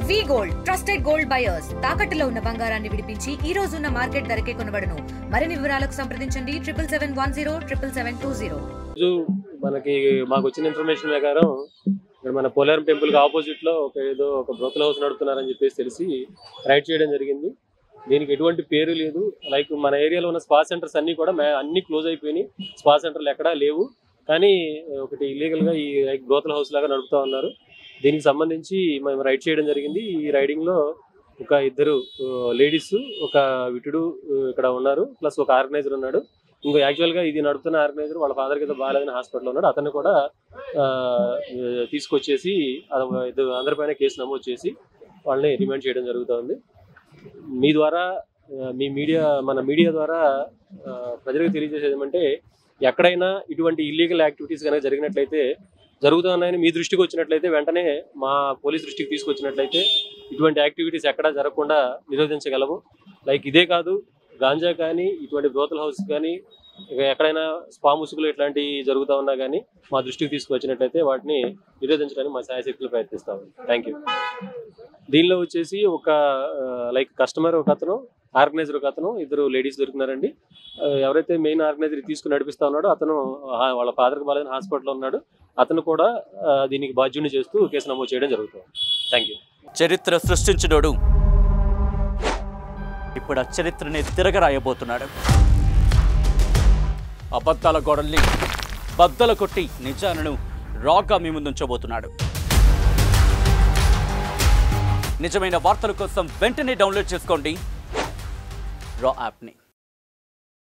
వి gold trusted gold buyers తాకట్టులో ఉన్న బంగారాన్ని విడిపించి ఈ రోజు ఉన్న మార్కెట్ ధరకే కొనబడును. మరిన్ని వివరాలకు సంప్రదించండి 7710 మనకి మాకు వచ్చిన ఇన్ఫర్మేషన్ ప్రకారం ఇక్కడ మన పోలేరం టెంపుల్ కి ఆపోజిట్ లో ఒక బ్రోకల్ హౌస్ నడుపుతున్నారని చెప్పేసి తెలిసి రైడ్ చేయడం జరిగింది. దీనికి ఎటువంటి పేరు లేదు. లైక్ మన ఏరియాలో ఉన్న స్పా సెంటర్స్ అన్ని కూడా అన్ని క్లోజ్ అయిపోయినాయి. స్పా సెంటర్లు ఎక్కడా లేవు. కానీ ఒకటి ఇల్లీగల్ గా ఈ బ్రోకల్ హౌస్ లాగా నడుపుతా ఉన్నారు. దీనికి సంబంధించి మేము రైడ్ చేయడం జరిగింది. ఈ రైడింగ్ లో ఒక ఇద్దరు లేడీస్, ఒక విటుడు ఇక్కడ ఉన్నారు, ప్లస్ ఒక ఆర్గనైజర్ ఉన్నాడు. ఇంకో యాక్చువల్ గా ఇది నడుపుతున్న ఆర్గనైజర్ వాళ్ళ ఫాదర్ కి బాగాలేదని హాస్పిటల్లో ఉన్నాడు. అతన్ని కూడా తీసుకొచ్చేసి అందరిపైన కేసు నమోదు చేసి వాళ్ళని రిమాండ్ చేయడం జరుగుతుంది. మీ ద్వారా మన మీడియా ద్వారా ప్రజలకు తెలియజేసేది ఏమంటే, ఎక్కడైనా ఇటువంటి ఇల్లీగల్ యాక్టివిటీస్ కనుక జరిగినట్లయితే, జరుగుతున్నాయని మీ దృష్టికి వచ్చినట్లయితే, వెంటనే మా పోలీస్ దృష్టికి తీసుకొచ్చినట్లయితే ఇటువంటి యాక్టివిటీస్ ఎక్కడా జరగకుండా నిరోధించగలము. లైక్ ఇదే కాదు, గాంజా కానీ, ఇటువంటి బ్రోకల్ హౌస్ కానీ, ఎక్కడైనా స్పా ముసుగులు ఇట్లాంటివి జరుగుతూ ఉన్నా కానీ మా దృష్టికి తీసుకువచ్చినట్లయితే వాటిని నిరోధించడానికి మా శాయశక్తులు ప్రయత్నిస్తాము. Thank you. దీనిలో వచ్చేసి ఒక లైక్ కస్టమర్ ఒక అతను, ఆర్గనైజర్ ఒక అతను, ఇద్దరు లేడీస్ దొరికినారండి. ఎవరైతే మెయిన్ ఆర్గనైజర్ తీసుకుని నడిపిస్తా ఉన్నాడో అతను వాళ్ళ ఫాదర్కి బాగాలేదని హాస్పిటల్లో ఉన్నాడు. అతను కూడా దీనికి బాధ్యుని చేస్తూ కేసు నమోదు చేయడం జరుగుతుంది. Thank you. చరిత్ర సృష్టించినోడు ఇప్పుడు ఆ చరిత్రని తిరగరాయబోతున్నాడు. అబద్ధాల గోడల్ని బద్దలు కొట్టి నిజాలను రాగా మీ ముందుంచబోతున్నాడు. నిజమైన వార్తల కోసం వెంటనే డౌన్లోడ్ చేసుకోండి రా యాప్ని.